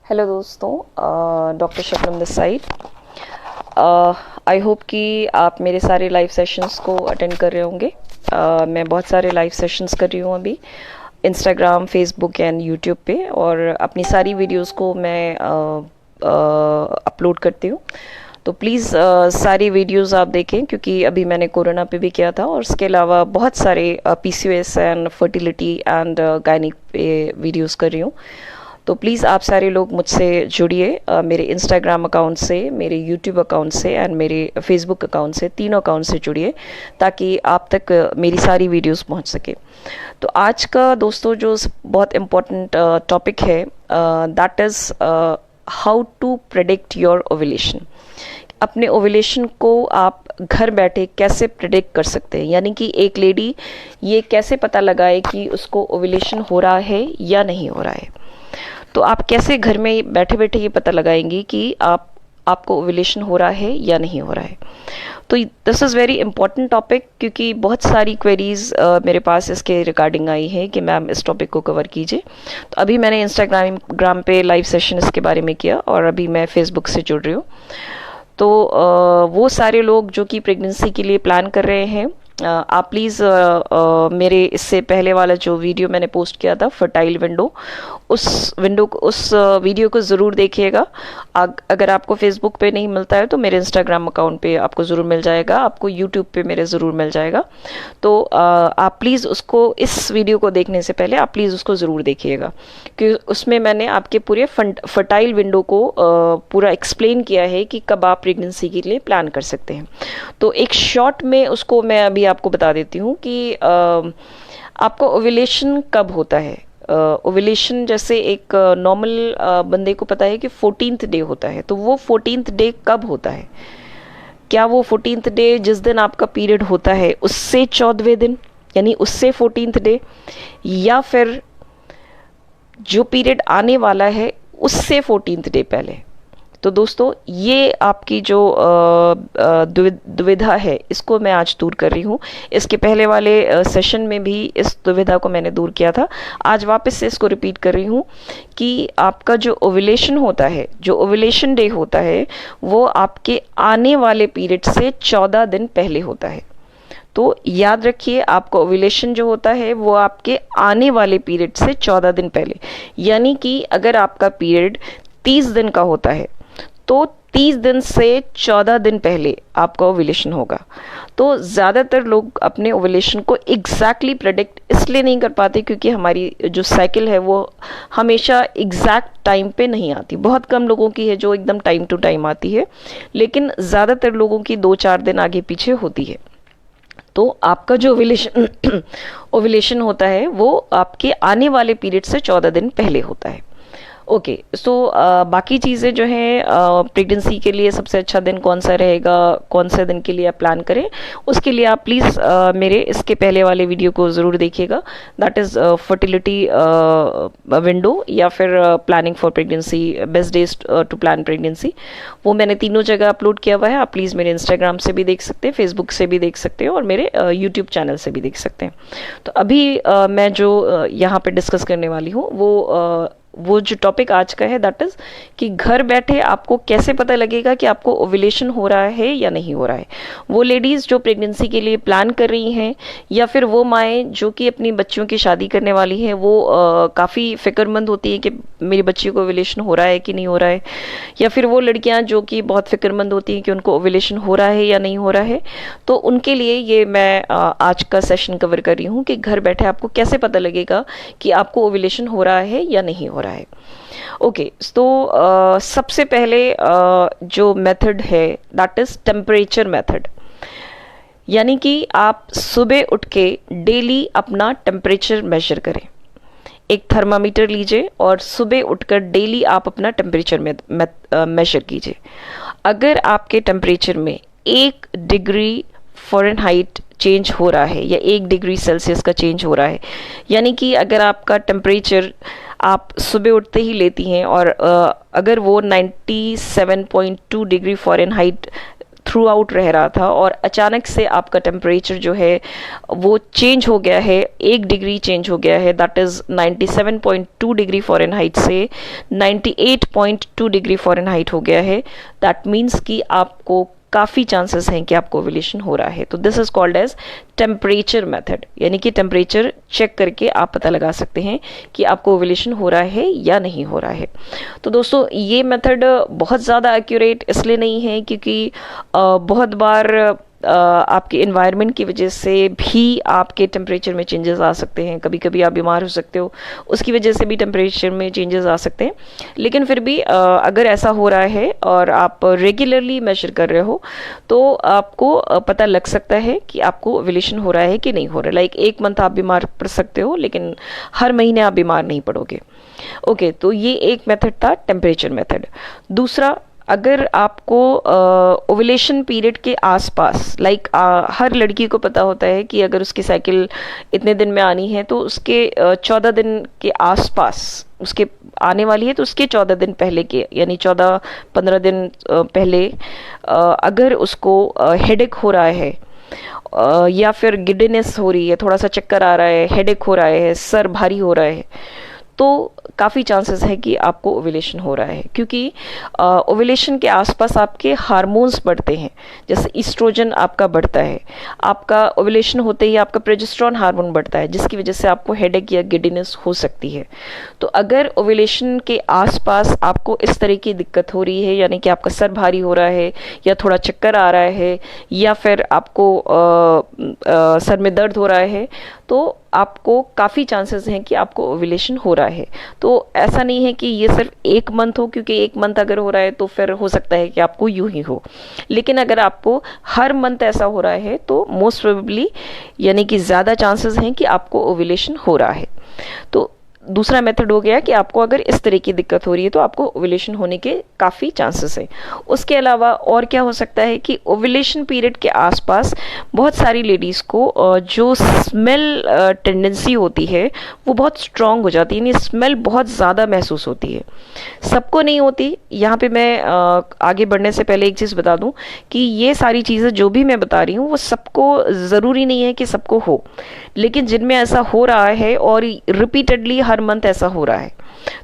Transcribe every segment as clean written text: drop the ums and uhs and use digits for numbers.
Hello दोस्तों, doctor Shabnam this side. I hope कि आप मेरे सारे लाइव सेशंस को अटेंड कर रहे होंगे। मैं बहुत सारे लाइव सेशंस कर रही हूँ अभी इंस्टाग्राम, फेसबुक एंड यूट्यूब पे, और अपनी सारी वीडियोस को मैं अपलोड करती हूँ। तो प्लीज़ सारी वीडियोस आप देखें, क्योंकि अभी मैंने कोरोना पे भी किया था, और इसके अलावा बहुत सारे PCOS and fertility and gynaec पे वीडियोस कर रही हूँ। तो प्लीज़ आप सारे लोग मुझसे जुड़िए, मेरे इंस्टाग्राम अकाउंट से, मेरे यूट्यूब अकाउंट से एंड मेरे फेसबुक अकाउंट से, तीनों अकाउंट से जुड़िए ताकि आप तक मेरी सारी वीडियोस पहुंच सके। तो आज का दोस्तों जो बहुत इम्पोर्टेंट टॉपिक है, that is how to predict your ovulation. अपने ओव्यूलेशन को आप घर बैठे कैसे प्रेडिक्ट कर सकते हैं, यानी कि एक लेडी ये कैसे पता लगाए कि उसको ओव्यूलेशन हो रहा है या नहीं हो रहा है। तो आप कैसे घर में बैठे बैठे ये पता लगाएंगी कि आपको ओव्यूलेशन हो रहा है या नहीं हो रहा है। तो this is very important topic, क्योंकि बहुत सारी क्वेरीज मेरे पास इसके रिगार्डिंग आई है कि मैम इस टॉपिक को कवर कीजिए। तो अभी मैंने इंस्टाग्राम पे लाइव सेशन इसके बारे में किया, और अभी मैं फेसबुक से जुड़ रही हूँ। तो वो सारे लोग जो कि प्रेगनेंसी के लिए प्लान कर रहे हैं, आप प्लीज़ मेरे इससे पहले वाला जो वीडियो मैंने पोस्ट किया था फर्टाइल विंडो, उस वीडियो को ज़रूर देखिएगा। अगर आपको फेसबुक पे नहीं मिलता है तो मेरे इंस्टाग्राम अकाउंट पे आपको ज़रूर मिल जाएगा, आपको यूट्यूब पे मेरे ज़रूर मिल जाएगा। तो आप प्लीज़ उसको, इस वीडियो को देखने से पहले आप प्लीज़ उसको ज़रूर देखिएगा, क्योंकि उसमें मैंने आपके पूरे फर्टाइल विंडो को पूरा एक्सप्लेन किया है कि कब आप प्रेगनेंसी के लिए प्लान कर सकते हैं। तो एक शॉर्ट में उसको मैं अभी आपको बता देती हूँ कि आपको ओव्यूलेशन कब होता है। ओव्यूलेशन जैसे एक नॉर्मल बंदे को पता है कि 14th डे होता है, तो वो 14th डे कब होता है? क्या वो 14th डे जिस दिन आपका पीरियड होता है उससे 14वें दिन, यानी उससे 14th डे, या फिर जो पीरियड आने वाला है उससे 14th डे पहले? तो दोस्तों ये आपकी जो दुविधा है, इसको मैं आज दूर कर रही हूँ। इसके पहले वाले सेशन में भी इस दुविधा को मैंने दूर किया था। आज वापस से इसको रिपीट कर रही हूँ कि आपका जो ओव्यूलेशन होता है, जो ओव्यूलेशन डे होता है, वो आपके आने वाले पीरियड से 14 दिन पहले होता है। तो याद रखिए, आपका ओव्यूलेशन जो होता है वो आपके आने वाले पीरियड से 14 दिन पहले, यानी कि अगर आपका पीरियड 30 दिन का होता है तो 30 दिन से 14 दिन पहले आपका ओव्यूलेशन होगा। तो ज़्यादातर लोग अपने ओव्यूलेशन को एग्जैक्टली प्रेडिक्ट इसलिए नहीं कर पाते क्योंकि हमारी जो साइकिल है वो हमेशा एग्जैक्ट टाइम पे नहीं आती। बहुत कम लोगों की है जो एकदम टाइम टू टाइम आती है, लेकिन ज़्यादातर लोगों की 2-4 दिन आगे पीछे होती है। तो आपका जो ओव्यूलेशन होता है वो आपके आने वाले पीरियड से 14 दिन पहले होता है। ओके, सो बाकी चीज़ें जो हैं, प्रेगनेंसी के लिए सबसे अच्छा दिन कौन सा रहेगा, कौन से दिन के लिए आप प्लान करें, उसके लिए आप प्लीज़ मेरे इसके पहले वाले वीडियो को ज़रूर देखिएगा। दैट इज़ फर्टिलिटी विंडो, या फिर planning for pregnancy, best days to plan pregnancy. वो मैंने तीनों जगह अपलोड किया हुआ है। आप प्लीज़ मेरे इंस्टाग्राम से भी देख सकते हैं, फेसबुक से भी देख सकते हैं, और मेरे यूट्यूब चैनल से भी देख सकते हैं। तो अभी मैं जो यहाँ पे डिस्कस करने वाली हूँ वो जो टॉपिक आज का है, दैट इज़ कि घर बैठे आपको कैसे पता लगेगा कि आपको ओव्यूलेशन हो रहा है या नहीं हो रहा है। वो लेडीज़ जो प्रेगनेंसी के लिए प्लान कर रही हैं, या फिर वो माएँ जो कि अपनी बच्चियों की शादी करने वाली हैं, वो काफ़ी फिक्रमंद होती हैं कि मेरी बच्ची को ओव्यूलेशन हो रहा है कि नहीं हो रहा है, या फिर वो लड़कियाँ जो कि बहुत फिक्रमंद होती हैं कि उनको ओव्यूलेशन हो रहा है या नहीं हो रहा है। तो उनके लिए ये मैं आज का सेशन कवर कर रही हूँ कि घर बैठे आपको कैसे पता लगेगा कि आपको ओव्यूलेशन हो रहा है या नहीं हो रहा है। ओके, तो सबसे पहले जो मेथड है, दैट इज टेम्परेचर मेथड, यानी कि आप सुबह उठ के डेली अपना टेम्परेचर मेजर करें। एक थर्मामीटर लीजिए और सुबह उठकर डेली आप अपना टेम्परेचर मेजर कीजिए। अगर आपके टेम्परेचर में 1 डिग्री फ़ारेनहाइट चेंज हो रहा है या 1 डिग्री सेल्सियस का चेंज हो रहा है, यानी कि अगर आपका टेम्परेचर आप सुबह उठते ही लेती हैं और अगर वो 97.2 डिग्री फ़ारेनहाइट थ्रू आउट रह रहा था और अचानक से आपका टेम्परेचर जो है वो चेंज हो गया है, 1 डिग्री चेंज हो गया है, दैट इज़ 97.2 डिग्री फ़ारेनहाइट से 98.2 डिग्री फ़ारेनहाइट हो गया है, दैट मीन्स कि आपको काफ़ी चांसेस हैं कि आपको ओव्यूलेशन हो रहा है। तो this is called as temperature method, यानी कि टेम्परेचर चेक करके आप पता लगा सकते हैं कि आपको ओव्यूलेशन हो रहा है या नहीं हो रहा है। तो दोस्तों ये मेथड बहुत ज़्यादा एक्यूरेट इसलिए नहीं है क्योंकि बहुत बार आपके इन्वायरमेंट की वजह से भी आपके टेम्परेचर में चेंजेस आ सकते हैं, कभी कभी आप बीमार हो सकते हो, उसकी वजह से भी टेम्परेचर में चेंजेस आ सकते हैं। लेकिन फिर भी अगर ऐसा हो रहा है और आप रेगुलरली मेजर कर रहे हो तो आपको पता लग सकता है कि आपको ओव्यूलेशन हो रहा है कि नहीं हो रहा है। लाइक 1 मंथ आप बीमार पड़ सकते हो लेकिन हर महीने आप बीमार नहीं पड़ोगे। ओके, तो ये एक मेथड था टेम्परेचर मेथड। दूसरा, अगर आपको ओव्यूलेशन पीरियड के आसपास, लाइक हर लड़की को पता होता है कि अगर उसकी साइकिल इतने दिन में आनी है तो उसके 14 दिन के आसपास उसके आने वाली है, तो उसके 14 दिन पहले के, यानी 14-15 दिन पहले अगर उसको हेडेक हो रहा है या फिर गिडनेस हो रही है, थोड़ा सा चक्कर आ रहा है, हेडेक हो रहा है, सर भारी हो रहा है, तो काफ़ी चांसेस है कि आपको ओव्यूलेशन हो रहा है। क्योंकि ओव्यूलेशन के आसपास आपके हार्मोन्स बढ़ते हैं, जैसे ईस्ट्रोजन आपका बढ़ता है, आपका ओव्यूलेशन होते ही आपका प्रोजेस्टेरॉन हार्मोन बढ़ता है, जिसकी वजह से आपको हेडेक या गिडनेस हो सकती है। तो अगर ओव्यूलेशन के आसपास आपको इस तरह की दिक्कत हो रही है, यानी कि आपका सर भारी हो रहा है या थोड़ा चक्कर आ रहा है या फिर आपको सर में दर्द हो रहा है, तो आपको काफ़ी चांसेस हैं कि आपको ओव्यूलेशन हो रहा है। तो ऐसा नहीं है कि ये सिर्फ 1 मंथ हो, क्योंकि 1 मंथ अगर हो रहा है तो फिर हो सकता है कि आपको यूं ही हो। लेकिन अगर आपको हर मंथ ऐसा हो रहा है तो मोस्ट प्रोबेबली, यानी कि ज़्यादा चांसेस हैं कि आपको ओव्यूलेशन हो रहा है। तो दूसरा मेथड हो गया कि आपको अगर इस तरह की दिक्कत हो रही है तो आपको ओव्यूलेशन होने के काफ़ी चांसेस हैं। उसके अलावा और क्या हो सकता है कि ओव्यूलेशन पीरियड के आसपास बहुत सारी लेडीज़ को जो स्मेल टेंडेंसी होती है वो बहुत स्ट्रांग हो जाती है, यानी स्मेल बहुत ज़्यादा महसूस होती है। सबको नहीं होती। यहाँ पे मैं आगे बढ़ने से पहले एक चीज़ बता दूँ कि ये सारी चीज़ें जो भी मैं बता रही हूँ वो सबको ज़रूरी नहीं है कि सबको हो, लेकिन जिनमें ऐसा हो रहा है और रिपीटेडली हर मंथ ऐसा हो रहा है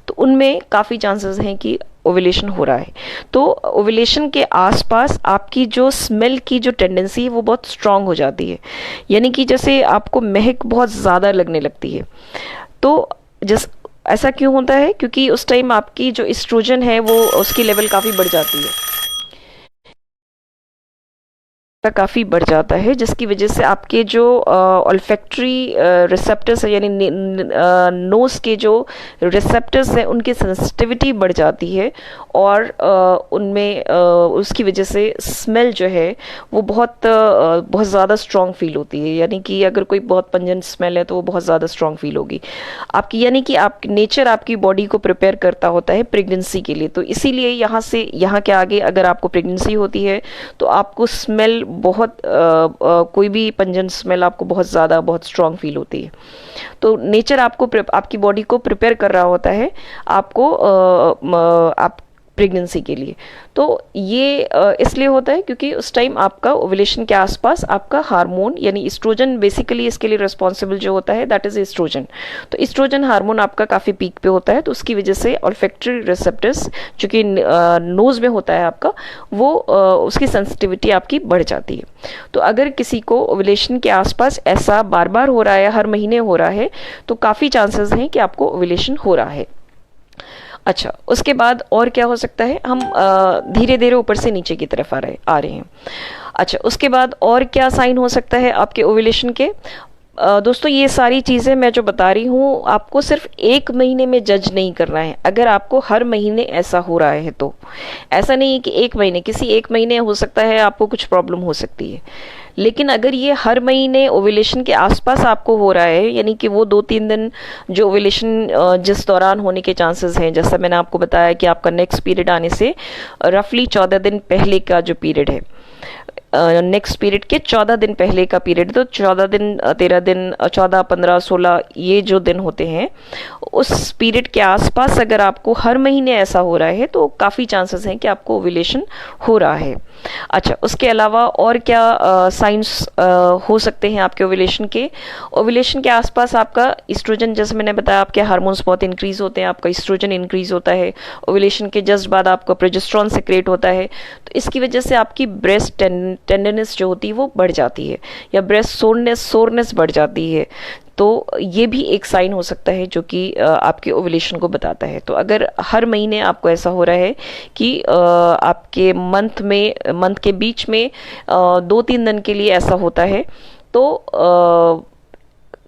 तो उनमें काफ़ी चांसेस हैं कि ओव्यूलेशन हो रहा है। तो ओव्यूलेशन के आसपास आपकी जो स्मेल की जो टेंडेंसी है वो बहुत स्ट्रांग हो जाती है, यानी कि जैसे आपको महक बहुत ज़्यादा लगने लगती है। तो जिस ऐसा क्यों होता है? क्योंकि उस टाइम आपकी जो एस्ट्रोजन है वो उसकी लेवल काफ़ी बढ़ जाती है, काफ़ी बढ़ जाता है, जिसकी वजह से आपके जो ऑल्फैक्टरी रिसेप्टर्स है, यानी नोज़ के जो रिसेप्टर्स हैं उनकी सेंसिटिविटी बढ़ जाती है और उनमें उसकी वजह से स्मेल जो है वो बहुत ज़्यादा स्ट्रॉन्ग फील होती है। यानी कि अगर कोई बहुत पंजेंट स्मेल है तो वो बहुत ज़्यादा स्ट्रॉन्ग फील होगी आपकी, यानी कि आप नेचर आपकी बॉडी को प्रिपेयर करता होता है प्रेगनेंसी के लिए। तो इसीलिए यहाँ के आगे अगर आपको प्रेगनेंसी होती है तो आपको स्मेल बहुत कोई भी पंजेंट स्मेल आपको बहुत ज़्यादा बहुत स्ट्रॉन्ग फील होती है। तो नेचर आपको आपकी बॉडी को प्रिपेयर कर रहा होता है आपको आप प्रेगनेंसी के लिए। तो ये इसलिए होता है क्योंकि उस टाइम आपका ओव्यूलेशन के आसपास आपका हार्मोन, यानी एस्ट्रोजन बेसिकली इसके लिए रिस्पॉन्सिबल जो होता है दैट इज़ एस्ट्रोजन। तो एस्ट्रोजन हार्मोन आपका काफ़ी पीक पे होता है, तो उसकी वजह से ऑल्फैक्टरी रिसेप्टर्स जो कि नोज़ में होता है आपका, वो उसकी सेंसिटिविटी आपकी बढ़ जाती है। तो अगर किसी को ओव्यूलेशन के आसपास ऐसा बार बार हो रहा है, हर महीने हो रहा है, तो काफ़ी चांसेस हैं कि आपको ओव्यूलेशन हो रहा है। अच्छा, उसके बाद और क्या हो सकता है? हम धीरे धीरे ऊपर से नीचे की तरफ आ रहे हैं। अच्छा, उसके बाद और क्या साइन हो सकता है आपके ओव्यूलेशन के? दोस्तों ये सारी चीज़ें मैं जो बता रही हूँ आपको सिर्फ 1 महीने में जज नहीं करना है। अगर आपको हर महीने ऐसा हो रहा है तो ऐसा नहीं है कि 1 महीने, किसी 1 महीने हो सकता है आपको कुछ प्रॉब्लम हो सकती है, लेकिन अगर ये हर महीने ओव्यूलेशन के आसपास आपको हो रहा है, यानी कि वो 2-3 दिन जो ओव्यूलेशन जिस दौरान होने के चांसेस हैं, जैसा मैंने आपको बताया कि आपका नेक्स्ट पीरियड आने से रफली 14 दिन पहले का जो पीरियड है, नेक्स्ट पीरियड के 14 दिन पहले का पीरियड, तो 14 दिन 13 दिन 14 15 16 ये जो दिन होते हैं, उस पीरियड के आसपास अगर आपको हर महीने ऐसा हो रहा है तो काफ़ी चांसेस हैं कि आपको ओव्यूलेशन हो रहा है। अच्छा, उसके अलावा और क्या साइंस हो सकते हैं आपके ओव्यूलेशन के? ओव्यूलेशन के आसपास आपका ईस्ट्रोजन, जैसे मैंने बताया, आपके हार्मोन्स बहुत इंक्रीज होते हैं, आपका ईस्ट्रोजन इंक्रीज होता है। ओव्यूलेशन के जस्ट बाद आपका प्रोजेस्टेरॉन सिक्रेट होता है, तो इसकी वजह से आपकी ब्रेस्ट टेंडरनेस जो होती है वो बढ़ जाती है, या ब्रेस्ट सोरनेस बढ़ जाती है। तो ये भी एक साइन हो सकता है जो कि आपके ओव्यूलेशन को बताता है। तो अगर हर महीने आपको ऐसा हो रहा है कि आपके मंथ के बीच में 2-3 दिन के लिए ऐसा होता है, तो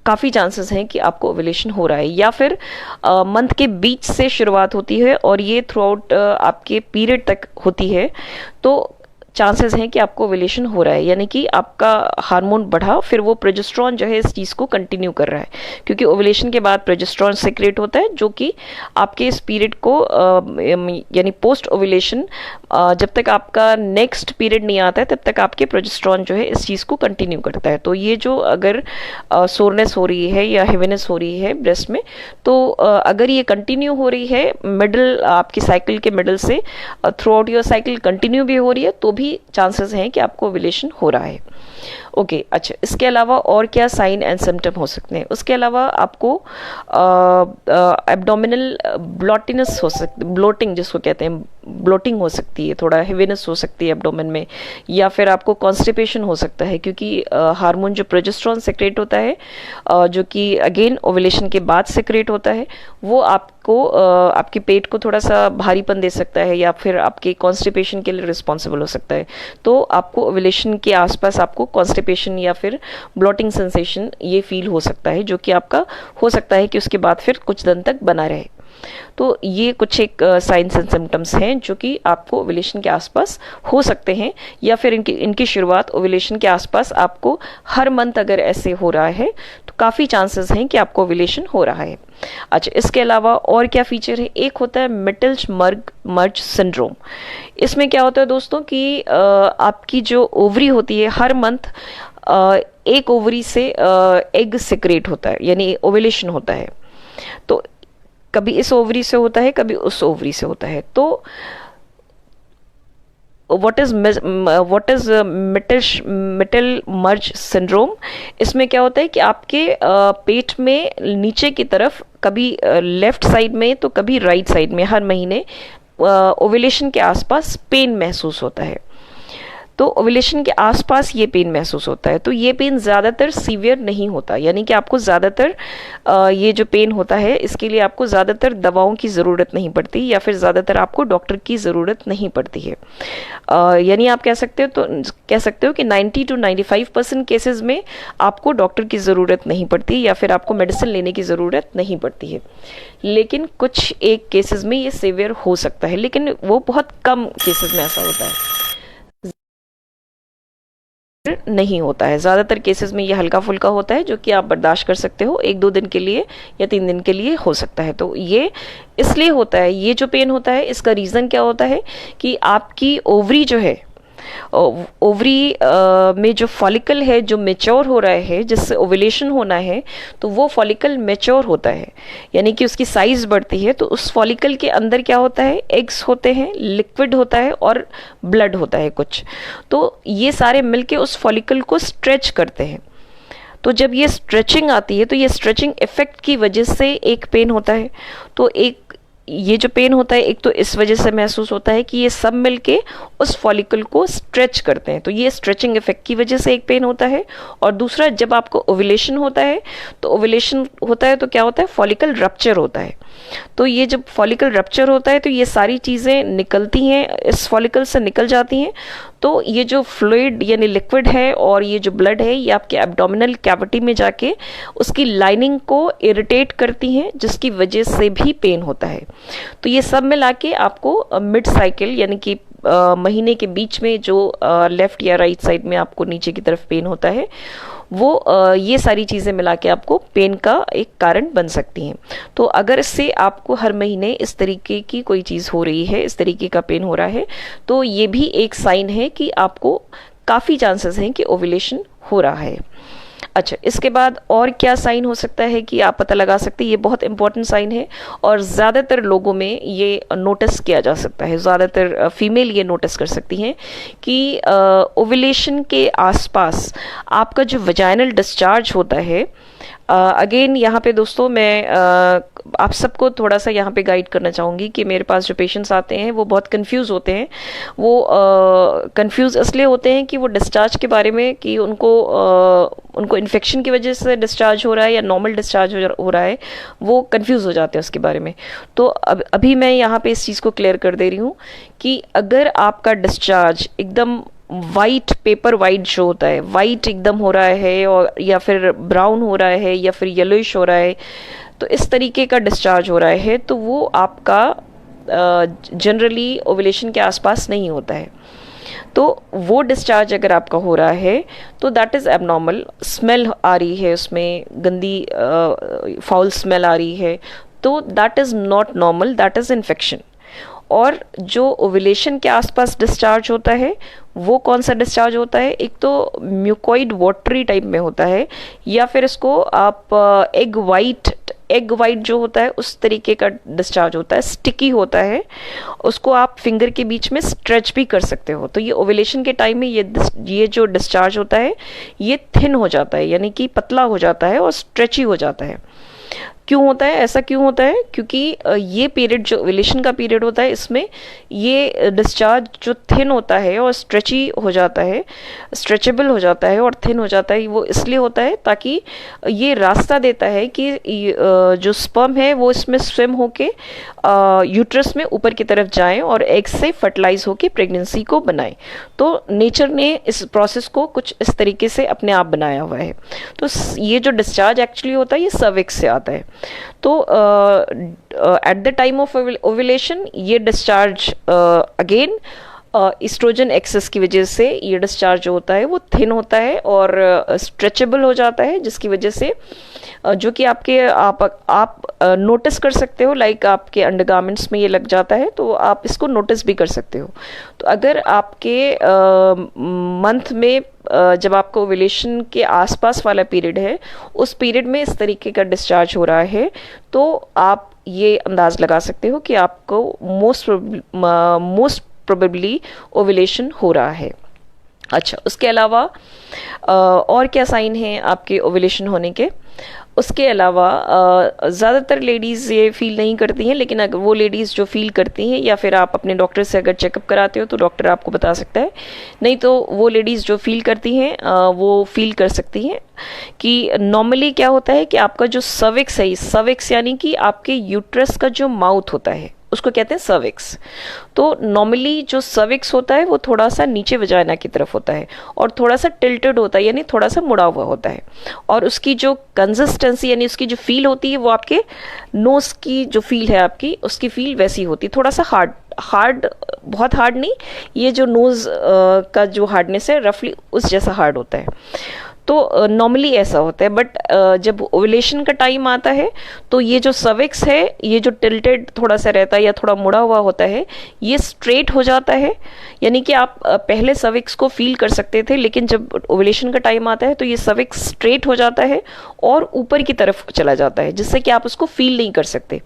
काफ़ी चांसेस हैं कि आपको ओव्यूलेशन हो रहा है। या फिर मंथ के बीच से शुरुआत होती है और ये थ्रू आउट आपके पीरियड तक होती है, तो चांसेस हैं कि आपको ओव्यूलेशन हो रहा है, यानी कि आपका हार्मोन बढ़ा, फिर वो प्रोजेस्टेरॉन जो है इस चीज़ को कंटिन्यू कर रहा है, क्योंकि ओव्यूलेशन के बाद प्रोजेस्टेरॉन सिक्रेट होता है जो कि आपके इस पीरियड को यानी पोस्ट ओव्यूलेशन जब तक आपका नेक्स्ट पीरियड नहीं आता है तब तक आपके प्रोजेस्टेरॉन जो है इस चीज़ को कंटिन्यू करता है। तो ये जो अगर सोरनेस हो रही है या हेवीनेस हो रही है ब्रेस्ट में, तो अगर ये कंटिन्यू हो रही है मिडल आपकी साइकिल के मिडल से through out your cycle continue भी हो रही है, तो भी चांसेस हैं कि आपको ओव्यूलेशन हो रहा है। ओके, अच्छा, इसके अलावा और क्या साइन एंड सिम्टम हो सकते हैं? उसके अलावा आपको एब्डोमिनल ब्लॉटिनेस हो सकती, ब्लोटिंग जिसको कहते हैं, ब्लोटिंग हो सकती है, थोड़ा हेवीनेस हो सकती है एब्डोमेन में, या फिर आपको कॉन्स्टिपेशन हो सकता है, क्योंकि हार्मोन जो प्रोजेस्टेरॉन सेक्रेट होता है जो कि अगेन ओव्यूलेशन के बाद सेक्रेट होता है, वो आपको आपके पेट को थोड़ा सा भारीपन दे सकता है या फिर आपके कॉन्स्टिपेशन के लिए रिस्पॉन्सिबल हो सकता है। तो आपको ओव्यूलेशन के आसपास आपको कॉन्स्टिपेशन या फिर ब्लोटिंग सेंसेशन ये फील हो सकता है, जो कि आपका हो सकता है कि उसके बाद फिर कुछ दिन तक बना रहे। तो ये कुछ एक साइंस एंड सिम्टम्स हैं जो कि आपको ओव्यूलेशन के आसपास हो सकते हैं, या फिर इनकी शुरुआत ओव्यूलेशन के आसपास आपको हर मंथ अगर ऐसे हो रहा है तो काफ़ी चांसेस हैं कि आपको ओव्यूलेशन हो रहा है। अच्छा, इसके अलावा और क्या फीचर है? एक होता है मिटल्स मर्ज सिंड्रोम। इसमें क्या होता है दोस्तों कि आपकी जो ओवरी होती है हर मंथ एक ओवरी से एग सिक्रेट होता है, यानी ओव्यूलेशन होता है। तो कभी इस ओवरी से होता है, कभी उस ओवरी से होता है। तो व्हाट इज मिटल मर्ज सिंड्रोम? इसमें क्या होता है कि आपके पेट में नीचे की तरफ कभी लेफ्ट साइड में तो कभी राइट साइड में हर महीने ओव्यूलेशन के आसपास पेन महसूस होता है। तो ओव्यूलेशन के आसपास ये पेन महसूस होता है। तो ये पेन ज़्यादातर सीवियर नहीं होता, यानी कि आपको ज़्यादातर ये जो पेन होता है इसके लिए आपको ज़्यादातर दवाओं की ज़रूरत नहीं पड़ती, या फिर ज़्यादातर आपको डॉक्टर की ज़रूरत नहीं पड़ती है। यानी आप कह सकते हो कि 90 to 95% केसेस में आपको डॉक्टर की ज़रूरत नहीं पड़ती, या फिर आपको मेडिसिन लेने की ज़रूरत नहीं पड़ती है। लेकिन कुछ एक केसेस में ये सीवियर हो सकता है, लेकिन वो बहुत कम केसेस में ऐसा होता है, नहीं होता है। ज़्यादातर केसेस में ये हल्का फुल्का होता है जो कि आप बर्दाश्त कर सकते हो, 1-2 दिन के लिए या 3 दिन के लिए हो सकता है। तो ये इसलिए होता है, ये जो पेन होता है इसका रीज़न क्या होता है कि आपकी ओवरी जो है, ओवरी में जो फॉलिकल है जो मेच्योर हो रहा है, जिससे ओव्यूलेशन होना है, तो वो फॉलिकल मेच्योर होता है, यानी कि उसकी साइज बढ़ती है। तो उस फॉलिकल के अंदर क्या होता है, एग्स होते हैं, लिक्विड होता है और ब्लड होता है कुछ। तो ये सारे मिलके उस फॉलिकल को स्ट्रेच करते हैं। तो जब ये स्ट्रेचिंग आती है तो ये स्ट्रेचिंग इफेक्ट की वजह से एक पेन होता है। तो ये जो पेन होता है, एक तो इस वजह से महसूस होता है कि ये सब मिलके उस फॉलिकल को स्ट्रेच करते हैं, तो ये स्ट्रेचिंग इफेक्ट की वजह से एक पेन होता है। और दूसरा, जब आपको ओव्यूलेशन होता है तो ओव्यूलेशन होता है तो क्या होता है, फॉलिकल रप्चर होता है। तो ये जब फॉलिकल रप्चर होता है तो ये सारी चीज़ें निकलती हैं, इस फॉलिकल से निकल जाती हैं। तो ये जो फ्लूइड यानी लिक्विड है और ये जो ब्लड है, ये आपके एब्डोमिनल कैविटी में जाके उसकी लाइनिंग को इरिटेट करती हैं, जिसकी वजह से भी पेन होता है। तो ये सब मिला के आपको मिड साइकिल यानी कि महीने के बीच में जो लेफ्ट या राइट साइड में आपको नीचे की तरफ पेन होता है, वो ये सारी चीज़ें मिला के आपको पेन का एक कारण बन सकती हैं। तो अगर इससे आपको हर महीने इस तरीके की कोई चीज़ हो रही है, इस तरीके का पेन हो रहा है, तो ये भी एक साइन है कि आपको काफ़ी चांसेस हैं कि ओव्यूलेशन हो रहा है। अच्छा, इसके बाद और क्या साइन हो सकता है कि आप पता लगा सकते हैं, ये बहुत इंपॉर्टेंट साइन है और ज़्यादातर लोगों में ये नोटिस किया जा सकता है, ज़्यादातर फीमेल ये नोटिस कर सकती हैं कि ओव्यूलेशन के आसपास आपका जो वजाइनल डिस्चार्ज होता है, अगेन यहाँ पे दोस्तों मैं आप सबको थोड़ा सा यहाँ पे गाइड करना चाहूँगी कि मेरे पास जो पेशेंट्स आते हैं वो बहुत कंफ्यूज होते हैं। वो कंफ्यूज इसलिए होते हैं कि वो डिस्चार्ज के बारे में, कि उनको इन्फेक्शन की वजह से डिस्चार्ज हो रहा है या नॉर्मल डिस्चार्ज हो रहा है, वो कंफ्यूज हो जाते हैं उसके बारे में। तो अभी मैं यहाँ पे इस चीज़ को क्लियर कर दे रही हूँ कि अगर आपका डिस्चार्ज एकदम वाइट, पेपर वाइट जो होता है, वाइट एकदम हो रहा है और या फिर ब्राउन हो रहा है या फिर येलोइश हो रहा है, तो इस तरीके का डिस्चार्ज हो रहा है, तो वो आपका जनरली ओव्यूलेशन के आसपास नहीं होता है। तो वो डिस्चार्ज अगर आपका हो रहा है तो दैट इज़ एबनॉर्मल। स्मेल आ रही है, उसमें गंदी फाउल स्मेल आ रही है, तो that is not normal, that is infection. और जो ओव्यूलेशन के आसपास डिस्चार्ज होता है वो कौन सा डिस्चार्ज होता है, एक तो म्यूकोइड वाटरी टाइप में होता है, या फिर इसको आप एग वाइट जो होता है उस तरीके का डिस्चार्ज होता है, स्टिकी होता है, उसको आप फिंगर के बीच में स्ट्रेच भी कर सकते हो। तो ये ओव्यूलेशन के टाइम में ये जो डिस्चार्ज होता है ये थिन हो जाता है, यानी कि पतला हो जाता है और स्ट्रेची हो जाता है। क्यों होता है ऐसा, क्यों होता है? क्योंकि ये पीरियड जो ओव्यूलेशन का पीरियड होता है, इसमें ये डिस्चार्ज जो थिन होता है और स्ट्रेची हो जाता है, स्ट्रेचेबल हो जाता है और थिन हो जाता है, वो इसलिए होता है ताकि ये रास्ता देता है कि जो स्पर्म है वो इसमें स्विम होके यूट्रस में ऊपर की तरफ जाएं और एग से फर्टिलाइज होके प्रेगनेंसी को बनाएं। तो नेचर ने इस प्रोसेस को कुछ इस तरीके से अपने आप बनाया हुआ है। तो ये जो डिस्चार्ज एक्चुअली होता है ये सर्विक्स से आता है। तो at the time of ovulation ये डिस्चार्ज अगेन इस्ट्रोजन एक्सेस की वजह से ये डिस्चार्ज जो होता है वो थिन होता है और स्ट्रेचेबल हो जाता है, जिसकी वजह से जो कि आप नोटिस कर सकते हो, लाइक आपके अंडरगारमेंट्स में ये लग जाता है, तो आप इसको नोटिस भी कर सकते हो। तो अगर आपके मंथ में जब आपको ओव्यूलेशन के आसपास वाला पीरियड है, उस पीरियड में इस तरीके का डिस्चार्ज हो रहा है, तो आप ये अंदाज लगा सकते हो कि आपको मोस्ट प्रोबेबली ओव्यूलेशन हो रहा है। अच्छा, उसके अलावा और क्या साइन हैं आपके ओव्यूलेशन होने के? उसके अलावा ज़्यादातर लेडीज़ ये फील नहीं करती हैं, लेकिन अगर वो लेडीज़ जो फील करती हैं, या फिर आप अपने डॉक्टर से अगर चेकअप कराते हो तो डॉक्टर आपको बता सकता है, नहीं तो वो लेडीज़ जो फील करती हैं वो फील कर सकती हैं कि नॉर्मली क्या होता है कि आपका जो सर्विक्स है, सर्विक्स यानी कि आपके यूट्रस का जो माउथ होता है उसको कहते हैं सर्विक्स। तो नॉर्मली जो सर्विक्स होता है वो थोड़ा सा नीचे वजाइना की तरफ होता है और थोड़ा सा टिल्टेड होता है, यानी थोड़ा सा मुड़ा हुआ होता है, और उसकी जो कंसिस्टेंसी यानी उसकी जो फील होती है वो आपके नोज की जो फील है आपकी, उसकी फील वैसी होती है, थोड़ा सा हार्ड, बहुत हार्ड नहीं, ये जो नोज का जो हार्डनेस है रफली उस जैसा हार्ड होता है। तो नॉर्मली ऐसा होता है, बट जब ओव्यूलेशन का टाइम आता है तो ये जो सर्विक्स है, ये जो टिल्टेड थोड़ा सा रहता है या थोड़ा मुड़ा हुआ होता है, ये स्ट्रेट हो जाता है, यानी कि आप पहले सर्विक्स को फील कर सकते थे, लेकिन जब ओव्यूलेशन का टाइम आता है तो ये सर्विक्स स्ट्रेट हो जाता है और ऊपर की तरफ चला जाता है, जिससे कि आप उसको फील नहीं कर सकते।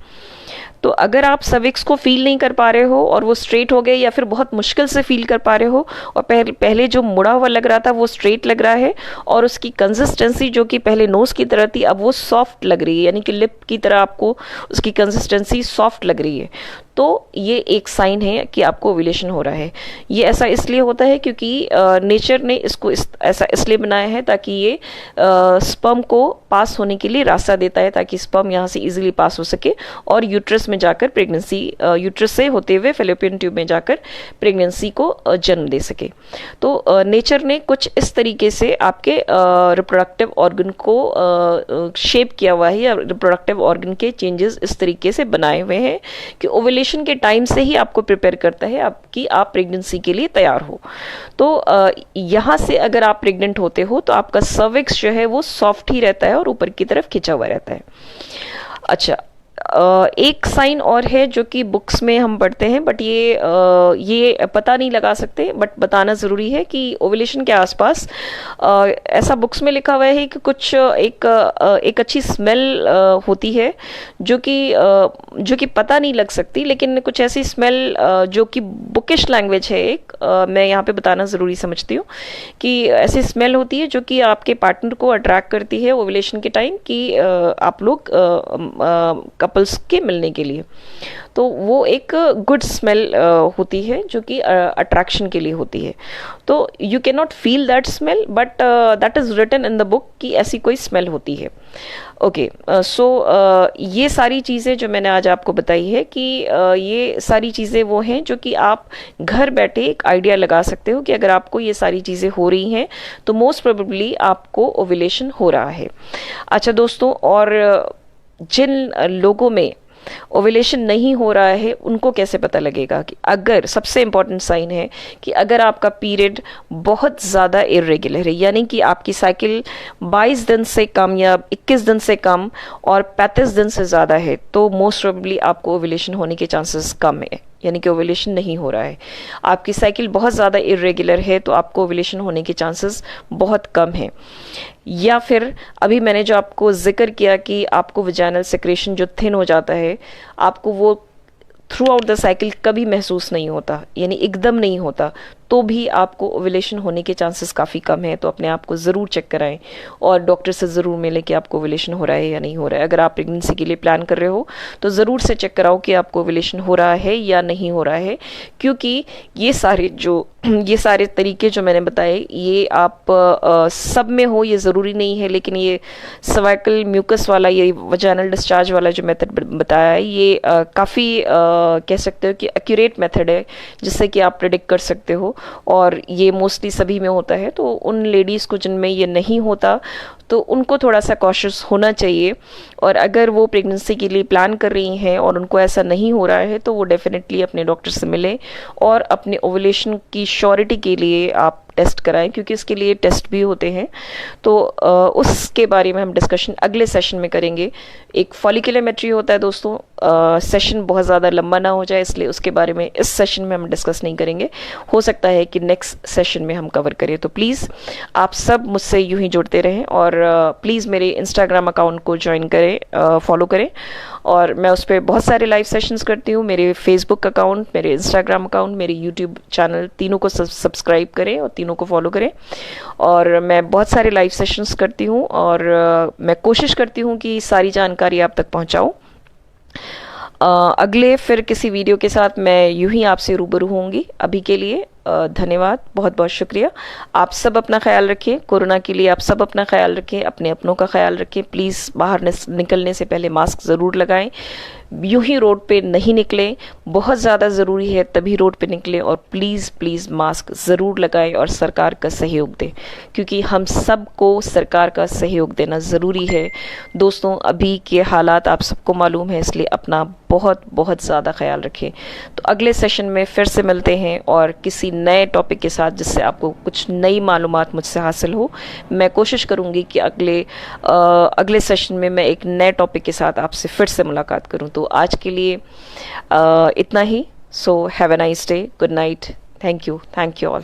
तो अगर आप सर्विक्स को फील नहीं कर पा रहे हो और वो स्ट्रेट हो गए, या फिर बहुत मुश्किल से फील कर पा रहे हो और पहले जो मुड़ा हुआ लग रहा था वो स्ट्रेट लग रहा है, और उसकी कंसिस्टेंसी जो कि पहले नोज की तरह थी अब वो सॉफ्ट लग रही है, यानी कि लिप की तरह आपको उसकी कंसिस्टेंसी सॉफ्ट लग रही है, तो ये एक साइन है कि आपको ओव्यूलेशन हो रहा है। ये ऐसा इसलिए होता है क्योंकि नेचर ने इसको ऐसा इसलिए बनाया है ताकि ये स्पर्म को पास होने के लिए रास्ता देता है, ताकि स्पर्म यहाँ से इजीली पास हो सके और यूट्रस में जाकर प्रेगनेंसी, यूट्रस से होते हुए फेलोपियन ट्यूब में जाकर प्रेगनेंसी को जन्म दे सके। तो नेचर ने कुछ इस तरीके से आपके रिप्रोडक्टिव ऑर्गन को शेप किया हुआ है, या रिप्रोडक्टिव ऑर्गन के चेंजेस इस तरीके से बनाए हुए हैं कि ओव्यूलेशन के टाइम से ही आपको प्रिपेयर करता है आपकी आप प्रेगनेंसी के लिए तैयार हो। तो यहाँ से अगर आप प्रेग्नेंट होते हो तो आपका सर्विक्स जो है वो सॉफ्ट ही रहता है और ऊपर की तरफ खिंचा हुआ रहता है। अच्छा, एक साइन और है जो कि बुक्स में हम पढ़ते हैं, बट ये पता नहीं लगा सकते, बट बताना ज़रूरी है कि ओव्यूलेशन के आसपास ऐसा बुक्स में लिखा हुआ है कि कुछ एक अच्छी स्मेल होती है जो कि पता नहीं लग सकती, लेकिन कुछ ऐसी स्मेल जो कि बुकिश लैंग्वेज है एक, मैं यहाँ पे बताना ज़रूरी समझती हूँ कि ऐसी स्मेल होती है जो कि आपके पार्टनर को अट्रैक्ट करती है ओव्यूलेशन के टाइम कि आप लोग कपल्स के मिलने के लिए। तो वो एक गुड स्मेल होती है जो कि अट्रैक्शन के लिए होती है। तो you can not feel that smell, but that is written in the book कि ऐसी कोई स्मेल होती है। ओके, सो ये सारी चीज़ें जो मैंने आज आपको बताई है कि ये सारी चीज़ें वो हैं जो कि आप घर बैठे एक आइडिया लगा सकते हो कि अगर आपको ये सारी चीज़ें हो रही हैं तो मोस्ट प्रोबेबली आपको ओव्यूलेशन हो रहा है। अच्छा दोस्तों, और जिन लोगों में ओव्यूलेशन नहीं हो रहा है उनको कैसे पता लगेगा? कि अगर सबसे इंपॉर्टेंट साइन है कि अगर आपका पीरियड बहुत ज़्यादा इरेगुलर है, यानी कि आपकी साइकिल 22 दिन से कम या 21 दिन से कम और 35 दिन से ज़्यादा है, तो मोस्ट प्रोबेबली आपको ओव्यूलेशन होने के चांसेस कम है, यानी कि ओव्यूलेशन नहीं हो रहा है। आपकी साइकिल बहुत ज़्यादा इरेगुलर है तो आपको ओव्यूलेशन होने के चांसेस बहुत कम हैं। या फिर अभी मैंने जो आपको जिक्र किया कि आपको वजाइनल सेक्रेशन जो थिन हो जाता है, आपको वो थ्रू आउट द साइकिल कभी महसूस नहीं होता, यानी एकदम नहीं होता, तो भी आपको ओव्यूलेशन होने के चांसेस काफ़ी कम है। तो अपने आप को ज़रूर चेक कराएं और डॉक्टर से ज़रूर मिलें कि आपको ओव्यूलेशन हो रहा है या नहीं हो रहा है। अगर आप प्रेगनेंसी के लिए प्लान कर रहे हो तो ज़रूर से चेक कराओ कि आपको ओव्यूलेशन हो रहा है या नहीं हो रहा है, क्योंकि ये सारे तरीके जो मैंने बताए ये आप सब में हो ये ज़रूरी नहीं है, लेकिन ये सर्वाइकल म्यूकस वाला, ये वजाइनल डिस्चार्ज वाला जो मेथड बताया है, ये काफ़ी कह सकते हो कि एक्यूरेट मेथड है जिससे कि आप प्रेडिक्ट कर सकते हो, और ये मोस्टली सभी में होता है। तो उन लेडीज़ को जिनमें ये नहीं होता तो उनको थोड़ा सा कॉशियस होना चाहिए, और अगर वो प्रेगनेंसी के लिए प्लान कर रही हैं और उनको ऐसा नहीं हो रहा है तो वो डेफिनेटली अपने डॉक्टर से मिलें और अपने ओव्यूलेशन की श्योरिटी के लिए आप टेस्ट कराएं, क्योंकि इसके लिए टेस्ट भी होते हैं। तो उसके बारे में हम डिस्कशन अगले सेशन में करेंगे। एक फॉलिकुलोमेट्री होता है दोस्तों, सेशन बहुत ज़्यादा लंबा ना हो जाए इसलिए उसके बारे में इस सेशन में हम डिस्कस नहीं करेंगे, हो सकता है कि नेक्स्ट सेशन में हम कवर करें। तो प्लीज़ आप सब मुझसे यूं ही जुड़ते रहें और प्लीज़ मेरे इंस्टाग्राम अकाउंट को ज्वाइन करें, फॉलो करें, और मैं उस पर बहुत सारे लाइव सेशंस करती हूँ। मेरे फेसबुक अकाउंट, मेरे इंस्टाग्राम अकाउंट, मेरे यूट्यूब चैनल, तीनों को सब्सक्राइब करें और तीनों को फॉलो करें। और मैं बहुत सारे लाइव सेशंस करती हूँ और मैं कोशिश करती हूँ कि सारी जानकारी आप तक पहुँचाऊँ। अगले फिर किसी वीडियो के साथ मैं यूं ही आपसे रूबरू होंगी। अभी के लिए धन्यवाद, बहुत बहुत शुक्रिया। आप सब अपना ख्याल रखें, कोरोना के लिए आप सब अपना ख्याल रखें, अपने अपनों का ख्याल रखें। प्लीज़ बाहर निकलने से पहले मास्क ज़रूर लगाएं, यूं ही रोड पे नहीं निकलें, बहुत ज़्यादा ज़रूरी है तभी रोड पे निकलें, और प्लीज़ प्लीज़ मास्क ज़रूर लगाएं और सरकार का सहयोग दें, क्योंकि हम सबको सरकार का सहयोग देना ज़रूरी है। दोस्तों, अभी के हालात आप सबको मालूम है, इसलिए अपना बहुत बहुत ज़्यादा ख्याल रखें। तो अगले सेशन में फिर से मिलते हैं और किसी नए टॉपिक के साथ जिससे आपको कुछ नई मालूमात मुझसे हासिल हो। मैं कोशिश करूँगी कि अगले सेशन में मैं एक नए टॉपिक के साथ आपसे फिर से मुलाकात करूँ। तो आज के लिए इतना ही। So have a nice day, good night, thank you all.